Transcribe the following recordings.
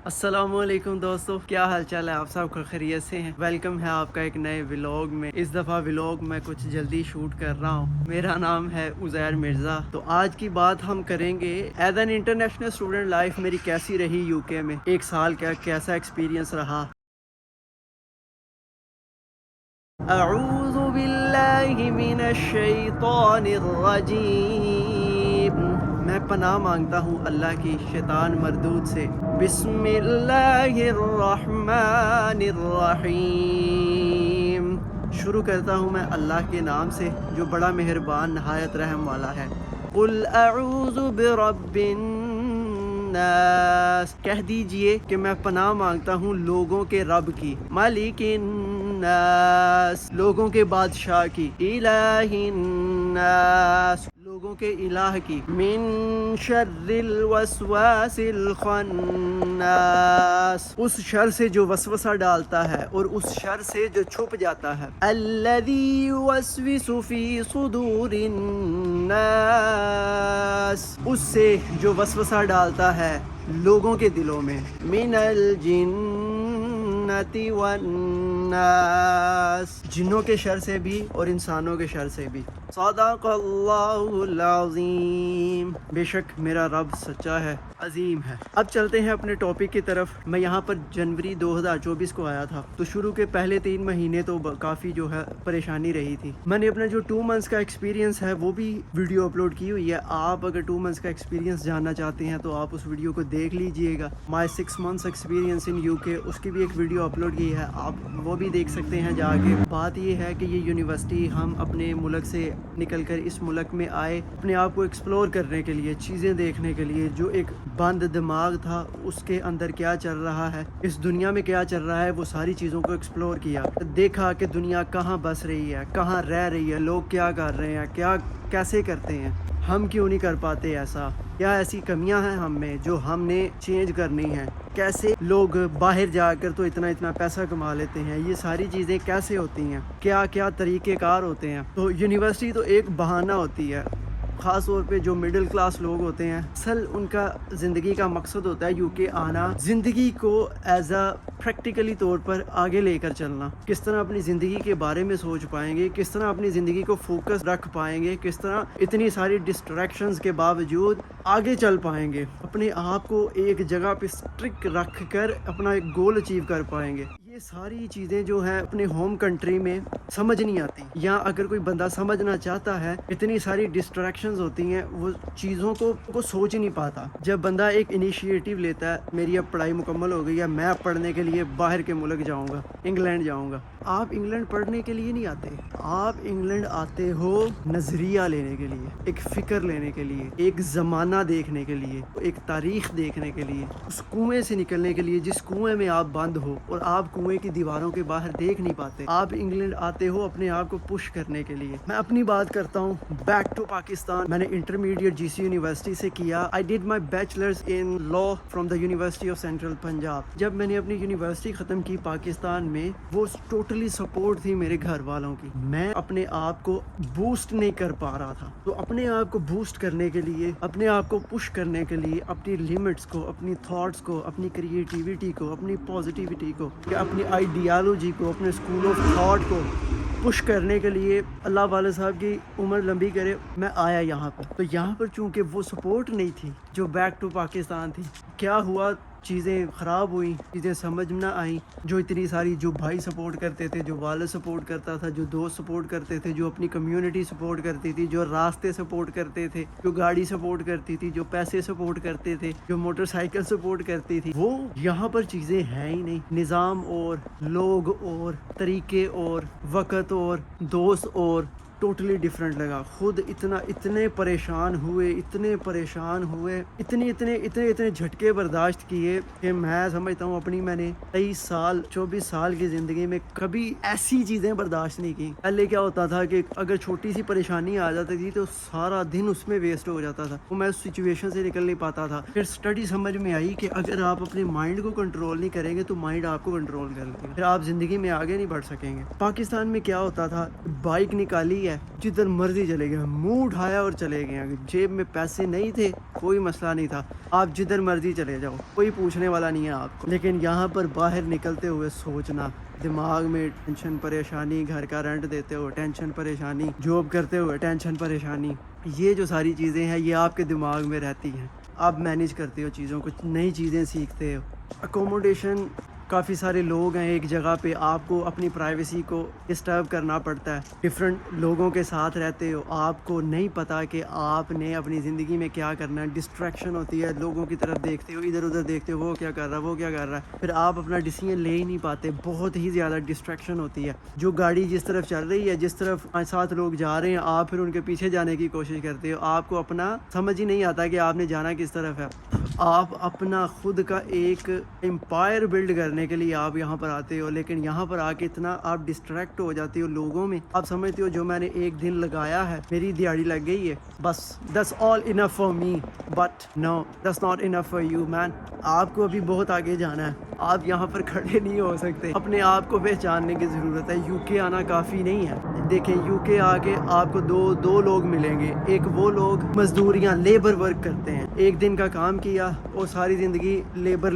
السلام علیکم دوستو، کیا حال چال ہے؟ آپ سب خیریت سے ہیں؟ ویلکم ہے آپ کا ایک نئے ولاگ میں۔ اس دفعہ ولاگ میں کچھ جلدی شوٹ کر رہا ہوں۔ میرا نام ہے عزیر مرزا۔ تو آج کی بات ہم کریں گے as an international student life میری کیسی رہی یو کے میں، ایک سال کا کیسا ایکسپیرینس رہا۔ اعوذ باللہ من الشیطان الرجیم، میں پناہ مانگتا ہوں اللہ کی شیطان مردود سے۔ بسم اللہ الرحمن الرحیم، شروع کرتا ہوں میں اللہ کے نام سے جو بڑا مہربان نہایت رحم والا ہے۔ قل اعوذ برب الناس، کہہ دیجئے کہ میں پناہ مانگتا ہوں لوگوں کے رب کی، مالک الناس لوگوں کے بادشاہ کی، الہ الناس لوگوں کے الہ کی، من شر الوسواس الخناس اس شر سے جو وسوسہ ڈالتا ہے اور اس شر سے جو چھپ جاتا ہے، الذی یوسوس فی صدور الناس اس سے جو وسوسہ ڈالتا ہے لوگوں کے دلوں میں، من الجنۃ والناس جنوں کے شر سے بھی اور انسانوں کے شر سے بھی۔ صدق اللہ العظیم، بے شک میرا رب سچا ہے، عظیم ہے۔ اب چلتے ہیں اپنے ٹاپک کی طرف۔ میں یہاں پر جنوری 2024 کو آیا تھا، تو شروع کے پہلے 3 مہینے تو کافی جو ہے پریشانی رہی تھی۔ میں نے اپنا جو 2 منتھس کا ایکسپیرینس ہے وہ بھی ویڈیو اپلوڈ کی ہوئی ہے۔ آپ اگر 2 منتھس کا ایکسپیرینس جاننا چاہتے ہیں تو آپ اس ویڈیو کو دیکھ لیجئے گا۔ مائی 6 months ایکسپیرینس ان یو کے، اس کی بھی ایک ویڈیو اپلوڈ کی ہے، آپ وہ بھی دیکھ سکتے ہیں جا کے۔ بات یہ ہے کہ یہ یونیورسٹی ہم اپنے ملک سے نکل کر اس ملک میں آئے اپنے آپ کو ایکسپلور کرنے کے لیے، چیزیں دیکھنے کے لیے۔ جو ایک بند دماغ تھا اس کے اندر کیا چل رہا ہے، اس دنیا میں کیا چل رہا ہے، وہ ساری چیزوں کو ایکسپلور کیا، دیکھا کہ دنیا کہاں بس رہی ہے، کہاں رہ رہی ہے، لوگ کیا کر رہے ہیں، کیا کیسے کرتے ہیں، ہم کیوں نہیں کر پاتے ایسا، کیا ایسی کمیاں ہیں ہم میں جو ہم نے چینج کرنی ہیں، کیسے لوگ باہر جا کر تو اتنا پیسہ کما لیتے ہیں، یہ ساری چیزیں کیسے ہوتی ہیں، کیا کیا طریقہ کار ہوتے ہیں۔ تو یونیورسٹی تو ایک بہانہ ہوتی ہے، خاص طور پہ جو مڈل کلاس لوگ ہوتے ہیں، اصل ان کا زندگی کا مقصد ہوتا ہے یو کے آنا، زندگی کو ایز اے پریکٹیکلی طور پر آگے لے کر چلنا، کس طرح اپنی زندگی کے بارے میں سوچ پائیں گے، کس طرح اپنی زندگی کو فوکس رکھ پائیں گے، کس طرح اتنی ساری ڈسٹریکشنز کے باوجود آگے چل پائیں گے، اپنے آپ کو ایک جگہ پہ اسٹرک رکھ کر اپنا ایک گول اچیو کر پائیں گے۔ یہ ساری چیزیں جو ہیں اپنے ہوم کنٹری میں سمجھ نہیں آتی، یا اگر کوئی بندہ سمجھنا چاہتا ہے اتنی ساری ڈسٹریکشنز ہوتی ہیں، وہ چیزوں کو سوچ نہیں پاتا۔ جب بندہ ایک انیشیٹو لیتا ہے، میری اب پڑھائی مکمل ہو گئی ہے، میں اب پڑھنے کے لیے باہر کے ملک جاؤں گا، انگلینڈ جاؤں گا۔ آپ انگلینڈ پڑھنے کے لیے نہیں آتے، آپ انگلینڈ آتے ہو نظریہ لینے کے لیے، ایک فکر لینے کے لیے، ایک زمانہ دیکھنے کے لیے، ایک تاریخ دیکھنے کے لیے، اس کنویں سے نکلنے کے لیے جس کنویں میں آپ بند ہو اور آپ کنویں کی دیواروں کے باہر دیکھ نہیں پاتے۔ آپ انگلینڈ آتے ہو اپنے آپ کو پش کرنے کے لیے۔ میں اپنی بات کرتا ہوں، بیک ٹو پاکستان، میں نے انٹرمیڈیٹ جی سی یونیورسٹی سے کیا۔ I did my bachelors in law from the university of central Punjab. جب میں نے اپنی یونیورسٹی ختم کی پاکستان میں، وہ ٹوٹلی سپورٹ تھی میرے گھر والوں کی، میں اپنے آپ کو بوسٹ نہیں کر پا رہا تھا۔ تو اپنے آپ کو بوسٹ کرنے کے لیے، اپنے آپ کو پش کرنے کے لیے، اپنی لمٹس کو، اپنی تھاٹس کو، اپنی کریٹیوٹی کو، اپنی پازیٹیوٹی کو، اپنی آئیڈیالوجی کو، اپنے اسکول آف تھاٹ کو پش کرنے کے لیے، اللہ والد صاحب کی عمر لمبی کرے، میں آیا یہاں پر۔ تو یہاں پر چونکہ وہ سپورٹ نہیں تھی جو بیک ٹو پاکستان تھی، کیا ہوا، چیزیں خراب ہوئیں، چیزیں سمجھ نہ آئیں۔ جو اتنی ساری، جو بھائی سپورٹ کرتے تھے، جو والد سپورٹ کرتا تھا، جو دوست سپورٹ کرتے تھے، جو اپنی کمیونٹی سپورٹ کرتی تھی، جو راستے سپورٹ کرتے تھے، جو گاڑی سپورٹ کرتی تھی، جو پیسے سپورٹ کرتے تھے، جو موٹر سائیکل سپورٹ کرتی تھی، وہ یہاں پر چیزیں ہیں ہی نہیں۔ نظام اور لوگ اور طریقے اور وقت اور دوست اور ٹوٹلی ڈفرینٹ لگا۔ خود اتنے پریشان ہوئے، اتنے جھٹکے برداشت کیے کہ میں سمجھتا ہوں اپنی میں نے 24 سال کی زندگی میں کبھی ایسی چیزیں برداشت نہیں کی۔ پہلے کیا ہوتا تھا کہ اگر چھوٹی سی پریشانی آ جاتی تھی تو سارا دن اس میں ویسٹ ہو جاتا تھا، تو میں اس سچویشن سے نکل نہیں پاتا تھا۔ پھر اسٹڈی سمجھ میں آئی کہ اگر آپ اپنے مائنڈ کو کنٹرول نہیں کریں گے تو مائنڈ آپ کو کنٹرول کر لے گا، پھر آپ زندگی میں آگے نہیں بڑھ سکیں گے۔ پاکستان میں کیا ہوتا تھا، بائک نکالی ہے ہے, جدھر مرضی چلے گئے, منہ اٹھایا اور چلے گئے. جیب میں پیسے نہیں تھے, کوئی مسئلہ نہیں تھا, آپ جدھر مرضی چلے جاؤ, کوئی پوچھنے والا نہیں ہے آپ کو. لیکن یہاں پر باہر نکلتے ہوئے سوچنا, دماغ میں ٹینشن پریشانی, گھر کا رینٹ دیتے ہوئے ٹینشن پریشانی, جاب کرتے ہوئے ٹینشن پریشانی, یہ جو ساری چیزیں ہیں یہ آپ کے دماغ میں رہتی ہیں. آپ مینیج کرتے ہو چیزوں کو, نئی چیزیں سیکھتے ہو. اکوموڈیشن, کافی سارے لوگ ہیں ایک جگہ پہ, آپ کو اپنی پرائیویسی کو ڈسٹرب کرنا پڑتا ہے. ڈفرینٹ لوگوں کے ساتھ رہتے ہو, آپ کو نہیں پتہ کہ آپ نے اپنی زندگی میں کیا کرنا ہے. ڈسٹریکشن ہوتی ہے, لوگوں کی طرف دیکھتے ہو, ادھر ادھر دیکھتے ہو, وہ کیا کر رہا ہے, وہ کیا کر رہا ہے, پھر آپ اپنا ڈیسیژن لے ہی نہیں پاتے. بہت ہی زیادہ ڈسٹریکشن ہوتی ہے. جو گاڑی جس طرف چل رہی ہے, جس طرف 5-7 لوگ جا رہے ہیں, آپ پھر ان کے پیچھے جانے کی کوشش کرتے ہو. آپ کو اپنا سمجھ ہی نہیں آتا کہ آپ نے جانا کس طرف ہے. آپ اپنا خود کا ایک امپائر بلڈ کرنے کے لیے آپ یہاں پر آتے ہو, لیکن یہاں پر آ کے اتنا آپ ڈسٹریکٹ ہو جاتے ہو لوگوں میں. آپ سمجھتے ہو جو میں نے ایک دن لگایا ہے, میری دیہڑی لگ گئی ہے, بس that's all enough for me. But no, that's not enough for you man. آپ کو ابھی بہت آگے جانا ہے. آپ یہاں پر کھڑے نہیں ہو سکتے. اپنے آپ کو پہچاننے کی ضرورت ہے. یو کے آنا کافی نہیں ہے. دیکھیں, یو کے آ کے آپ کو دو لوگ ملیں گے. ایک وہ لوگ مزدوریاں, لیبر ورک کرتے ہیں, ایک دن کا کام کیا اور ساری زندگی لیبر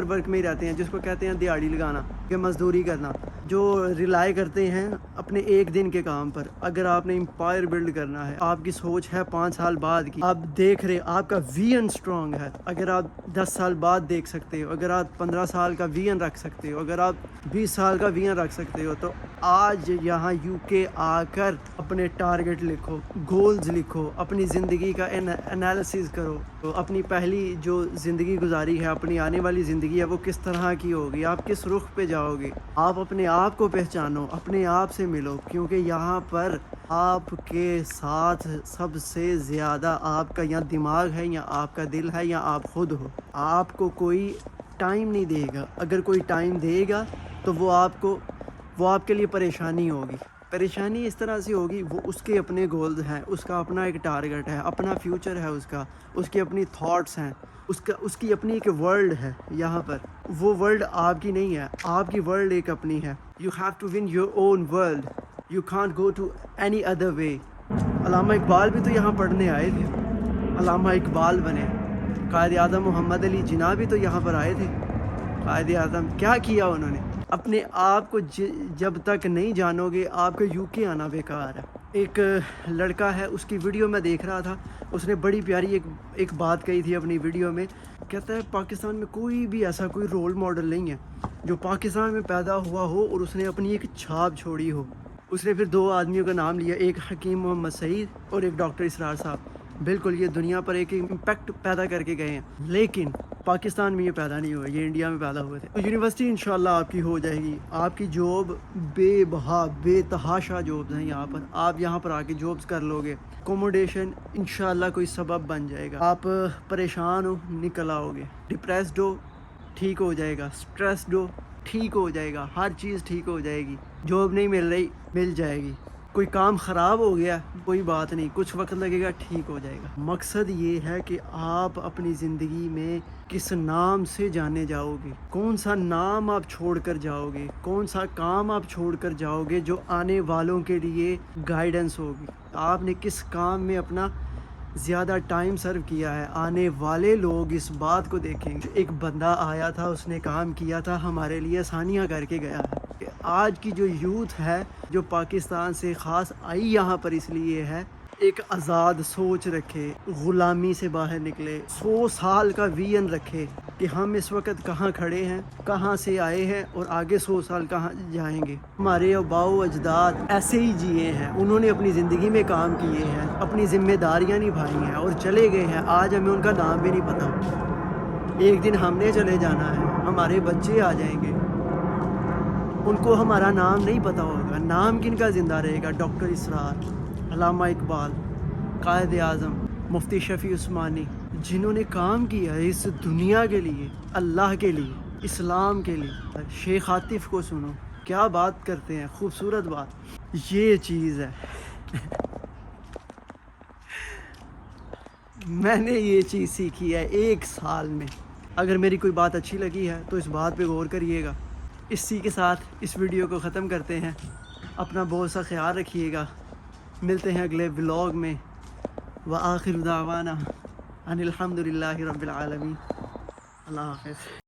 ورک میں ہی رہتے ہیں, جس کو کہتے ہیں دیہڑی لگانا, کہ مزدوری کرنا, جو ریلائی کرتے ہیں اپنے ایک دن کے کام پر. اگر آپ نے امپائر بلڈ کرنا ہے, آپ کی سوچ ہے 5 سال بعد کی, آپ دیکھ رہے, آپ کا ویژن اسٹرانگ ہے, اگر آپ 10 سال بعد دیکھ سکتے ہو, اگر آپ 15 سال کا ویژن رکھ سکتے ہو, اگر آپ 20 سال کا ویژن رکھ سکتے ہو, تو آج یہاں یو کے آ کر اپنے ٹارگٹ لکھو, گولز لکھو, اپنی زندگی کا انالیسز کرو. تو اپنی پہلی جو زندگی گزاری ہے, اپنی آنے والی زندگی ہے, وہ کس طرح کی ہوگی, آپ کس رخ پہ جاؤ گے. آپ اپنے آپ کو پہچانو, اپنے آپ سے ملو, کیونکہ یہاں پر آپ کے ساتھ سب سے زیادہ آپ کا یا دماغ ہے, یا آپ کا دل ہے, یا آپ خود ہو. آپ کو کوئی ٹائم نہیں دے گا. اگر کوئی ٹائم دے گا تو وہ آپ کے لیے پریشانی ہوگی. پریشانی اس طرح سے ہوگی, وہ اس کے اپنے گولز ہیں, اس کا اپنا ایک ٹارگٹ ہے, اپنا فیوچر ہے, اس کی اپنی تھاٹس ہیں, اس کی اپنی ایک ورلڈ ہے. یہاں پر وہ ورلڈ آپ کی نہیں ہے, آپ کی ورلڈ ایک اپنی ہے. You have to win your own world, you can't go to any other way. Allama Iqbal بھی تو یہاں پڑھنے آئے تھے, علامہ اقبال بنے. قائد اعظم محمد علی جناح بھی تو یہاں پر آئے تھے. قائد اعظم کیا کیا انہوں نے؟ اپنے آپ کو جب تک نہیں جانو گے, آپ کا یو کے آنا بیکار ہے. ایک لڑکا ہے, اس کی ویڈیو میں دیکھ رہا تھا, اس نے بڑی پیاری ایک بات کہی تھی اپنی ویڈیو میں. کہتا ہے پاکستان میں کوئی بھی ایسا کوئی رول ماڈل نہیں ہے جو پاکستان میں پیدا ہوا ہو اور اس نے اپنی ایک چھاپ چھوڑی ہو. اس نے پھر 2 آدمیوں کا نام لیا, ایک حکیم محمد سعید اور ایک ڈاکٹر اسرار صاحب. بالکل یہ دنیا پر ایک امپیکٹ پیدا کر کے گئے ہیں, لیکن پاکستان میں یہ پیدا نہیں ہوئے, یہ انڈیا میں پیدا ہوئے تھے. تو یونیورسٹی انشاءاللہ آپ کی ہو جائے گی. آپ کی جاب بے تحاشا جابز ہیں یہاں پر, آپ یہاں پر آ کے جابز کر لو گے. اکوموڈیشن انشاءاللہ کوئی سبب بن جائے گا. آپ پریشان ہو, نکل آؤ گے. ڈپریسڈ ہو, ٹھیک ہو جائے گا. اسٹریسڈ ہو, ٹھیک ہو جائے گا. ہر چیز ٹھیک ہو جائے گی. جاب نہیں مل رہی, مل جائے گی. کوئی کام خراب ہو گیا, کوئی بات نہیں, کچھ وقت لگے گا, ٹھیک ہو جائے گا. مقصد یہ ہے کہ آپ اپنی زندگی میں کس نام سے جانے جاؤ گے, کون سا نام آپ چھوڑ کر جاؤ گے, کون سا کام آپ چھوڑ کر جاؤ گے جو آنے والوں کے لیے گائیڈنس ہوگی. آپ نے کس کام میں اپنا زیادہ ٹائم سرو کیا ہے. آنے والے لوگ اس بات کو دیکھیں گے. ایک بندہ آیا تھا, اس نے کام کیا تھا, ہمارے لیے آسانیاں کر کے گیا ہے. کہ آج کی جو یوتھ ہے, جو پاکستان سے خاص آئی یہاں پر اس لیے ہے, ایک آزاد سوچ رکھے, غلامی سے باہر نکلے, 100 سال کا ویژن رکھے کہ ہم اس وقت کہاں کھڑے ہیں, کہاں سے آئے ہیں اور آگے 100 سال کہاں جائیں گے. ہمارے آباء و اجداد ایسے ہی جیے ہیں, انہوں نے اپنی زندگی میں کام کیے ہیں, اپنی ذمہ داریاں نبھائی ہیں اور چلے گئے ہیں. آج ہمیں ان کا نام بھی نہیں پتہ. ایک دن ہم نے چلے جانا ہے, ہمارے بچے آ جائیں گے, ان کو ہمارا نام نہیں پتہ ہوگا. نام کن کا زندہ رہے گا؟ ڈاکٹر اسرار, علامہ اقبال, قائد اعظم, مفتی شفیع عثمانی, جنہوں نے کام کیا ہے اس دنیا کے لیے, اللہ کے لیے, اسلام کے لیے. شیخ عاطف کو سنو, کیا بات کرتے ہیں, خوبصورت بات. یہ چیز ہے. میں نے یہ چیز سیکھی ہے 1 سال میں. اگر میری کوئی بات اچھی لگی ہے تو اس بات پہ غور کریے گا. اسی کے ساتھ اس ویڈیو کو ختم کرتے ہیں. اپنا بہت سا خیال رکھیے گا. ملتے ہیں اگلے ولاگ میں. وآخر دعوانا ان الحمد للہ رب العالمین. اللہ حافظ.